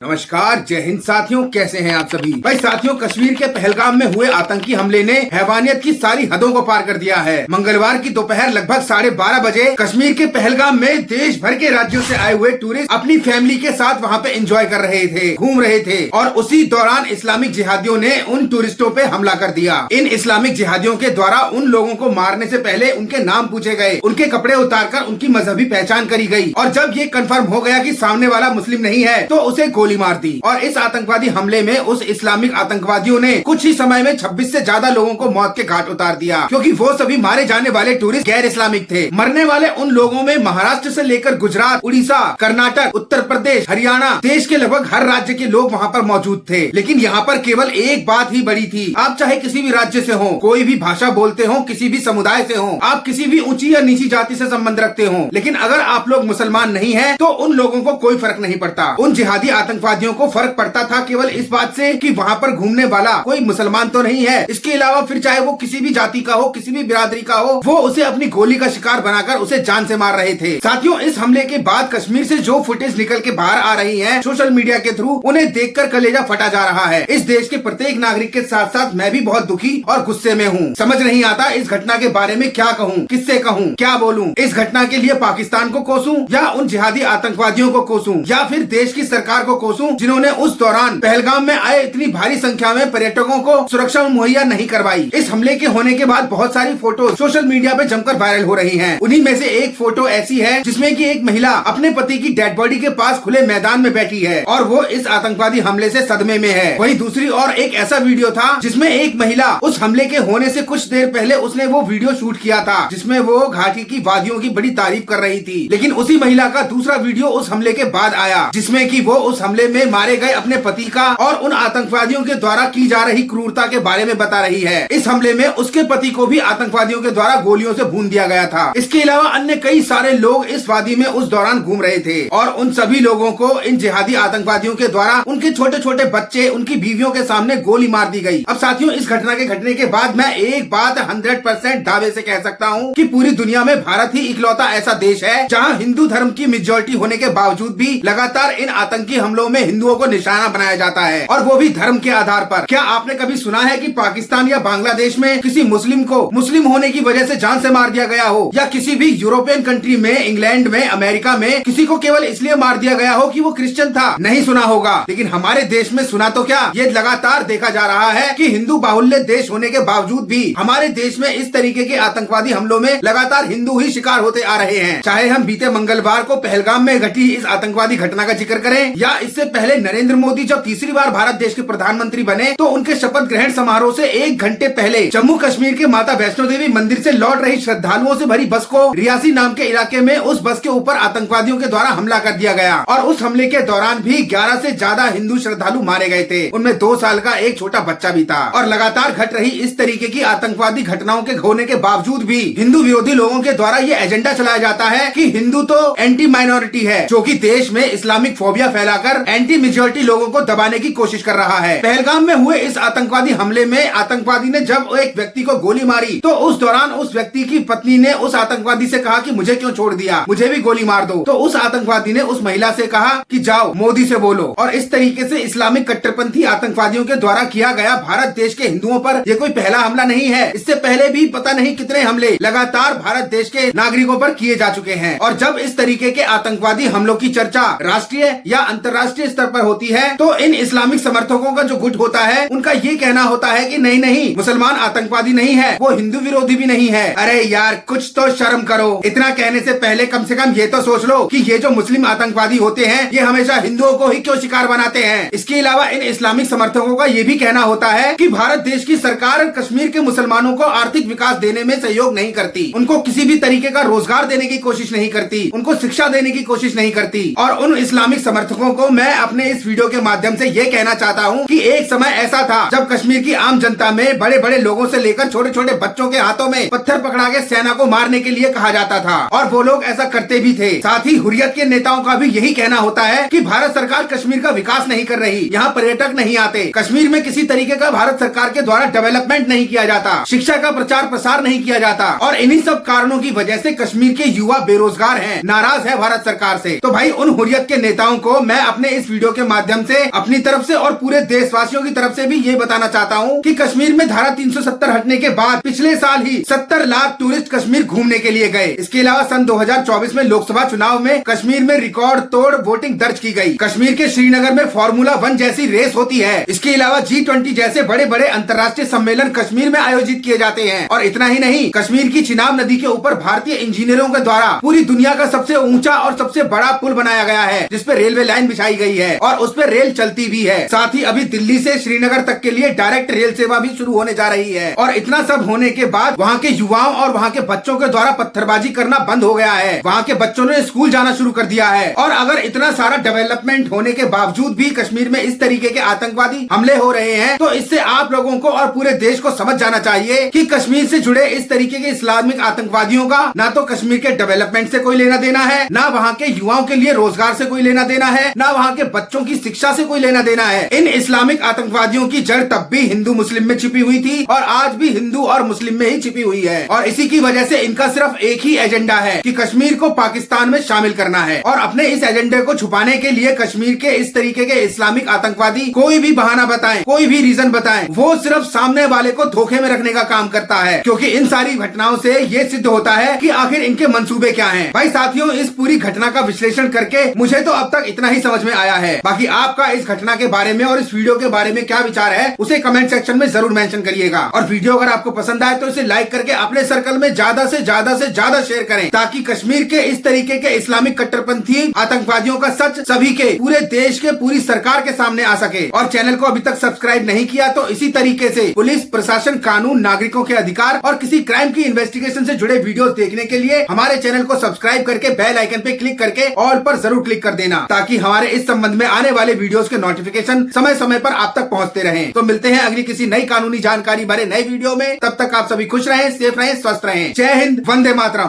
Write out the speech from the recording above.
नमस्कार, जय हिंद साथियों। कैसे हैं आप सभी? भाई साथियों, कश्मीर के पहलगाम में हुए आतंकी हमले ने हैवानियत की सारी हदों को पार कर दिया है। मंगलवार की दोपहर लगभग 12:30 बजे कश्मीर के पहलगाम में देश भर के राज्यों से आए हुए टूरिस्ट अपनी फैमिली के साथ वहां पे एंजॉय कर रहे थे, घूम रहे थे, और उसी दौरान इस्लामिक जिहादियों ने उन टूरिस्टों पे हमला कर दिया। इन इस्लामिक जिहादियों के द्वारा उन लोगों को मारने से पहले उनके नाम पूछे गए, उनके कपड़े उतारकर उनकी मजहबी पहचान करी गई, और जब ये कंफर्म हो गया कि सामने वाला मुस्लिम नहीं है तो उसे गोली मार दी। और इस आतंकवादी हमले में उस इस्लामिक आतंकवादियों ने कुछ ही समय में 26 से ज्यादा लोगों को मौत के घाट उतार दिया, क्योंकि वो सभी मारे जाने वाले टूरिस्ट गैर इस्लामिक थे। मरने वाले उन लोगों में महाराष्ट्र से लेकर गुजरात, उड़ीसा, कर्नाटक, उत्तर प्रदेश, हरियाणा, देश के लगभग हर राज्य के लोग वहाँ पर मौजूद थे। लेकिन यहाँ पर केवल एक बात ही बड़ी थी। आप चाहे किसी भी राज्य से हो, कोई भी भाषा बोलते हो, किसी भी समुदाय से हो, आप किसी भी ऊंची या नीची जाति से संबंध रखते हो, लेकिन अगर आप लोग मुसलमान नहीं है तो उन लोगों को कोई फर्क नहीं पड़ता। उन जिहादी आतंकवादियों को फर्क पड़ता था केवल इस बात से कि वहाँ पर घूमने वाला कोई मुसलमान तो नहीं है। इसके अलावा फिर चाहे वो किसी भी जाति का हो, किसी भी बिरादरी का हो, वो उसे अपनी गोली का शिकार बनाकर उसे जान से मार रहे थे। साथियों, इस हमले के बाद कश्मीर से जो फुटेज निकल के बाहर आ रही है सोशल मीडिया के थ्रू, उन्हें देखकर कलेजा फटा जा रहा है। इस देश के प्रत्येक नागरिक के साथ साथ मैं भी बहुत दुखी और गुस्से में हूँ। समझ नहीं आता इस घटना के बारे में क्या कहूँ, किससे कहूँ, क्या बोलूँ। इस घटना के लिए पाकिस्तान को कोसूं या उन जिहादी आतंकवादियों को कोसूं या फिर देश की सरकार को कोसूं जिन्होंने उस दौरान पहलगाम में आए इतनी भारी संख्या में पर्यटकों को सुरक्षा मुहैया नहीं करवाई। इस हमले के होने के बाद बहुत सारी फोटो सोशल मीडिया पे जमकर वायरल हो रही हैं। उन्हीं में से एक फोटो ऐसी है जिसमें कि एक महिला अपने पति की डेड बॉडी के पास खुले मैदान में बैठी है और वो इस आतंकवादी हमले से सदमे में है। वहीं दूसरी और एक ऐसा वीडियो था जिसमें एक महिला उस हमले के होने से कुछ देर पहले उसने वो वीडियो शूट किया था, जिसमें वो घाटी की वादियों की बड़ी तारीफ कर रही थी। लेकिन उसी महिला का दूसरा वीडियो उस हमले के बाद आया, जिसमें कि वो उस हमले में मारे गए अपने पति का और उन आतंकवादियों के द्वारा की जा रही क्रूरता के बारे में बता रही है। इस हमले में उसके पति को भी आतंकवादियों के द्वारा गोलियों से भून दिया गया था। इसके अलावा अन्य कई सारे लोग इस वादी में उस दौरान घूम रहे थे और उन सभी लोगों को इन जिहादी आतंकवादियों के द्वारा उनके छोटे छोटे बच्चे, उनकी बीवियों के सामने गोली मार दी गई। अब साथियों, इस घटना के घटने के बाद मैं एक बात 100% दावे से कह सकता हूँ कि पूरी दुनिया में भारत ही इकलौता ऐसा देश है जहाँ हिंदू धर्म की मेजॉरिटी होने के बावजूद भी लगातार इन आतंकी हमलों में हिंदुओं को निशाना बनाया जाता है, और वो भी धर्म के आधार पर। क्या आपने कभी सुना है कि पाकिस्तान या बांग्लादेश में किसी मुस्लिम को मुस्लिम होने की वजह से जान से मार दिया गया हो, या किसी भी यूरोपियन कंट्री में, इंग्लैंड में, अमेरिका में किसी को केवल इसलिए मार दिया गया हो कि वो क्रिश्चियन था? नहीं सुना होगा। लेकिन हमारे देश में सुना तो क्या, ये लगातार देखा जा रहा है कि हिंदू बाहुल्य देश होने के बावजूद भी हमारे देश में इस तरीके के आतंकवादी हमलों में लगातार हिंदू ही शिकार होते आ रहे हैं। चाहे हम बीते मंगलवार को पहलगाम में घटी इस आतंकवादी घटना का जिक्र करें, या इससे पहले नरेंद्र मोदी जब तीसरी बार भारत देश के प्रधानमंत्री बने तो उनके शपथ ग्रहण समारोह से 1 घंटे पहले जम्मू कश्मीर के माता वैष्णो देवी मंदिर से लौट रही श्रद्धालुओं से भरी बस को रियासी नाम के इलाके में उस बस के ऊपर आतंकवादियों के द्वारा हमला कर दिया गया, और उस हमले के दौरान भी 11 से ज्यादा हिंदू श्रद्धालु मारे गए थे। उनमें 2 साल का एक छोटा बच्चा भी था। और लगातार घट रही इस तरीके की आतंकवादी घटनाओं के होने के बावजूद भी हिंदू विरोधी लोगों के द्वारा ये एजेंडा चलाया जाता है कि हिंदू तो एंटी माइनॉरिटी है, जो कि देश में इस्लामिक फोबिया फैलाकर एंटी मेजॉरिटी लोगों को दबाने की कोशिश कर रहा है। पहलगाम में हुए इस आतंकवादी हमले में आतंकवादी ने जब एक व्यक्ति को गोली मारी तो उस दौरान उस व्यक्ति की पत्नी ने उस आतंकवादी से कहा कि मुझे क्यों छोड़ दिया, मुझे भी गोली मार दो। तो उस आतंकवादी ने उस महिला से कहा कि जाओ मोदी से बोलो। और इस तरीके से इस्लामिक कट्टरपंथी आतंकवादियों के द्वारा किया गया भारत देश के हिंदुओं पर ये कोई पहला हमला नहीं है। इससे पहले भी पता नहीं कितने हमले लगातार भारत देश के नागरिकों पर किए जा चुके हैं। और जब इस तरीके के आतंकवादी हमलों की चर्चा राष्ट्रीय या अंतर्राष्ट्रीय स्तर पर होती है तो इन इस्लामिक समर्थकों का जो गुट होता है उनका ये कहना होता है कि नहीं नहीं, मुसलमान आतंकवादी नहीं है, वो हिंदू विरोधी भी नहीं है। अरे यार, कुछ तो शर्म करो। इतना कहने से पहले कम से कम ये तो सोच लो कि ये जो मुस्लिम आतंकवादी होते हैं ये हमेशा हिंदुओं को ही क्यों शिकार बनाते हैं। इसके अलावा इन इस्लामिक समर्थकों का ये भी कहना होता है कि भारत देश की सरकार कश्मीर के मुसलमानों को आर्थिक विकास देने में सहयोग नहीं करती, उनको किसी भी तरीके का रोजगार देने की कोशिश नहीं करती, उनको शिक्षा देने की कोशिश नहीं करती। और उन इस्लामिक समर्थकों को मैं अपने इस वीडियो के माध्यम से ये कहना चाहता हूँ कि एक समय ऐसा था जब कश्मीर की आम जनता में बड़े बड़े लोगों से लेकर छोटे छोटे बच्चों के हाथों में पत्थर पकड़ा के सेना को मारने के लिए कहा जाता था, और वो लोग ऐसा करते भी थे। साथ ही हुर्रियत के नेताओं का भी यही कहना होता है कि भारत सरकार कश्मीर का विकास नहीं कर रही, यहाँ पर्यटक नहीं आते, कश्मीर में किसी तरीके का भारत सरकार के द्वारा डेवलपमेंट नहीं किया जाता, शिक्षा का प्रचार प्रसार नहीं किया जाता, और इन्हीं सब कारणों की वजह से कश्मीर के युवा बेरोजगार हैं, नाराज है भारत सरकार से। तो भाई उन हुर्रियत के नेताओं को मैं अपने अपने इस वीडियो के माध्यम से अपनी तरफ से और पूरे देशवासियों की तरफ से भी ये बताना चाहता हूँ कि कश्मीर में धारा 370 हटने के बाद पिछले साल ही 70 लाख टूरिस्ट कश्मीर घूमने के लिए गए। इसके अलावा सन 2024 में लोकसभा चुनाव में कश्मीर में रिकॉर्ड तोड़ वोटिंग दर्ज की गई। कश्मीर के श्रीनगर में फार्मूला 1 जैसी रेस होती है। इसके अलावा G20 जैसे बड़े बड़े अंतर्राष्ट्रीय सम्मेलन कश्मीर में आयोजित किए जाते हैं। और इतना ही नहीं, कश्मीर की चिनाब नदी के ऊपर भारतीय इंजीनियरों के द्वारा पूरी दुनिया का सबसे ऊंचा और सबसे बड़ा पुल बनाया गया है, जिसपे रेलवे लाइन बिछाई गई है और उस पर रेल चलती भी है। साथ ही अभी दिल्ली से श्रीनगर तक के लिए डायरेक्ट रेल सेवा भी शुरू होने जा रही है। और इतना सब होने के बाद वहाँ के युवाओं और वहाँ के बच्चों के द्वारा पत्थरबाजी करना बंद हो गया है। वहाँ के बच्चों ने स्कूल जाना शुरू कर दिया है। और अगर इतना सारा डेवलपमेंट होने के बावजूद भी कश्मीर में इस तरीके के आतंकवादी हमले हो रहे हैं, तो इससे आप लोगों को और पूरे देश को समझ जाना चाहिए कि कश्मीर से जुड़े इस तरीके के इस्लामिक आतंकवादियों का ना तो कश्मीर के डेवलपमेंट से कोई लेना देना है, ना वहाँ के युवाओं के लिए रोजगार से कोई लेना देना है, ना वहाँ के बच्चों की शिक्षा से कोई लेना देना है। इन इस्लामिक आतंकवादियों की जड़ तब भी हिंदू मुस्लिम में छिपी हुई थी और आज भी हिंदू और मुस्लिम में ही छिपी हुई है। और इसी की वजह से इनका सिर्फ एक ही एजेंडा है कि कश्मीर को पाकिस्तान में शामिल करना है। और अपने इस एजेंडे को छुपाने के लिए कश्मीर के इस तरीके के इस्लामिक आतंकवादी कोई भी बहाना बताएं, कोई भी रीजन बताएं, वो सिर्फ सामने वाले को धोखे में रखने का काम करता है। क्योंकि इन सारी घटनाओं से ये सिद्ध होता है कि आखिर इनके मंसूबे क्या हैं। भाई साथियों, इस पूरी घटना का विश्लेषण करके मुझे तो अब तक इतना ही समझ में आया है। बाकी आपका इस घटना के बारे में और इस वीडियो के बारे में क्या विचार है, उसे कमेंट सेक्शन में जरूर मेंशन करिएगा। और वीडियो अगर आपको पसंद आए तो इसे लाइक करके अपने सर्कल में ज्यादा से ज्यादा शेयर करें, ताकि कश्मीर के इस तरीके के इस्लामिक कट्टरपंथी आतंकवादियों का सच सभी के, पूरे देश के, पूरी सरकार के सामने आ सके। और चैनल को अभी तक सब्सक्राइब नहीं किया तो इसी तरीके से पुलिस, प्रशासन, कानून, नागरिकों के अधिकार और किसी क्राइम की इन्वेस्टिगेशन से जुड़े वीडियोस देखने के लिए हमारे चैनल को सब्सक्राइब करके बेल आइकन पे क्लिक करके ऑल पर जरूर क्लिक कर देना, ताकि हमारे इस संबंध में आने वाले वीडियोस के नोटिफिकेशन समय समय पर आप तक पहुंचते रहें। तो मिलते हैं अगली किसी नई कानूनी जानकारी भरे नए वीडियो में। तब तक आप सभी खुश रहें, सेफ रहें, स्वस्थ रहें। जय हिंद, वंदे मातरम।